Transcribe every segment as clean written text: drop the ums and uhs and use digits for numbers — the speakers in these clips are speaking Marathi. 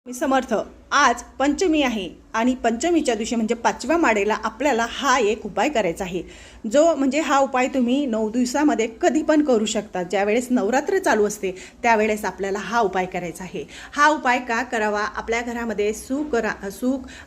मी समर्थ. आज पंचमी आहे आणि पंचमीच्या दिवशी म्हणजे 5व्या माडेला आपल्याला हा एक उपाय करायचा आहे, जो म्हणजे हा उपाय तुम्ही 9 दिवसामध्ये कधी पण करू शकता. ज्यावेळेस नवरात्र चालू असते त्यावेळेस आपल्याला हा उपाय करायचा आहे. हा उपाय का करावा? आपल्या घरामध्ये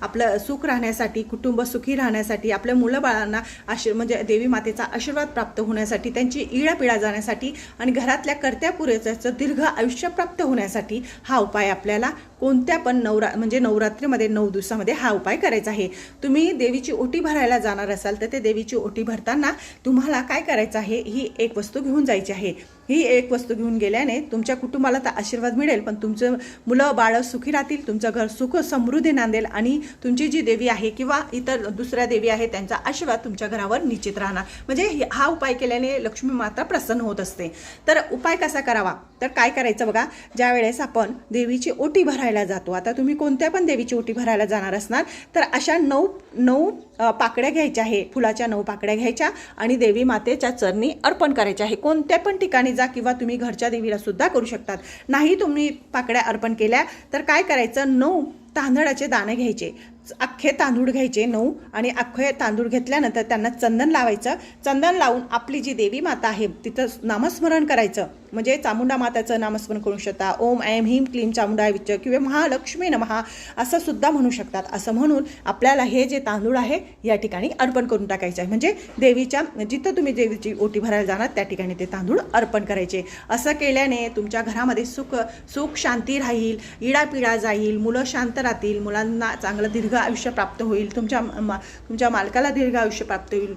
आपलं सुख राहण्यासाठी, कुटुंब सुखी राहण्यासाठी, आपल्या मुलं-बाळांना म्हणजे देवी मातेचा आशीर्वाद प्राप्त होण्यासाठी, त्यांची इडापिडा जाण्यासाठी आणि घरातल्या कर्त्या पुरुषाचं दीर्घ आयुष्य प्राप्त होण्यासाठी हा उपाय आपल्याला कोणत्या पण म्हणजे नवरात्रीमध्ये 9 दिवसामध्ये हा उपाय करायचा आहे. तुम्ही देवीची ओटी भरायला जाणार असाल तर ते देवीची ओटी भरताना तुम्हाला काय करायचं आहे, ही एक वस्तू घेऊन जायची आहे. ही एक वस्तू घेऊन गेल्याने तुमच्या कुटुंबाला तर आशीर्वाद मिळेल, पण तुमचं मुलं बाळं सुखी राहतील, तुमचं घर सुख समृद्धी नांदेल आणि तुमची जी देवी आहे किंवा इतर दुसऱ्या देवी आहे त्यांचा आशीर्वाद तुमच्या घरावर निश्चित राहणार. म्हणजे हा उपाय केल्याने लक्ष्मी माता प्रसन्न होत असते. तर उपाय कसा करावा? तर काय करायचं बघा, ज्या वेळेस आपण देवीची ओटी भरायला जातो, आता तुम्ही कोणत्या पण देवीची ओटी भरायला जाणार असणार तर अशा 9 पाकड्या घ्यायच्या आहे, फुलाच्या 9 पाकड्या घ्यायच्या आणि देवी मातेच्या चरणी अर्पण करायच्या आहे. कोणत्या पण ठिकाणी जा किंवा तुम्ही घरच्या देवीला सुद्धा करू शकतात. नाही तुम्ही पाकड्या अर्पण केल्या तर काय करायचं, 9 तांदळाचे दाणे घ्यायचे, अख्खे तांदूळ घ्यायचे 9 आणि अख्खे तांदूळ घेतल्यानंतर त्यांना चंदन लावायचं. चंदन लावून आपली जी देवी माता आहे तिथं नामस्मरण करायचं. म्हणजे चामुंडा माताचं नामस्मरण करू शकता. ओम ऐं ह्रीं क्लीं चामुंडाय विच किंवा महालक्ष्मी नमः असं सुद्धा म्हणू शकतात. असं म्हणून आपल्याला हे जे तांदूळ आहे या ठिकाणी अर्पण करून टाकायचं आहे. म्हणजे देवीच्या जिथं तुम्ही देवीची ओटी भरायला जाणार त्या ठिकाणी ते तांदूळ अर्पण करायचे. असं केल्याने तुमच्या घरामध्ये सुख शांती राहील, इडापिडा जाईल, मुलं शांत राहतील, मुलांना चांगलं दीर्घ आयुष्य प्राप्त होईल, तुमच्या मालकाला दीर्घ आयुष्य प्राप्त होईल,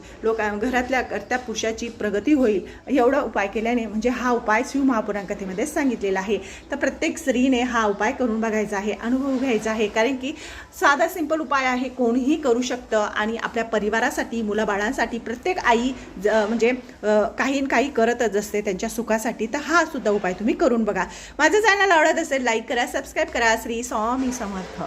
घरातल्या कर्त्या पुरुषाची प्रगती होईल. एवढा उपाय केल्याने म्हणजे हा उपाय शिव महापुराण कथेमध्ये सांगितलेला आहे. तर प्रत्येक स्त्रीने हा उपाय करून बघायचा आहे, अनुभव घ्यायचा आहे. कारण की साधा सिंपल उपाय आहे, कोणीही करू शकतं आणि आपल्या परिवारासाठी, मुलाबाळांसाठी प्रत्येक आई म्हणजे काही करतच असते त्यांच्या सुखासाठी. तर हा सुद्धा उपाय तुम्ही करून बघा. माझं चॅनल आवडत असेल लाईक करा, सबस्क्राईब करा. श्री स्वामी समर्थ.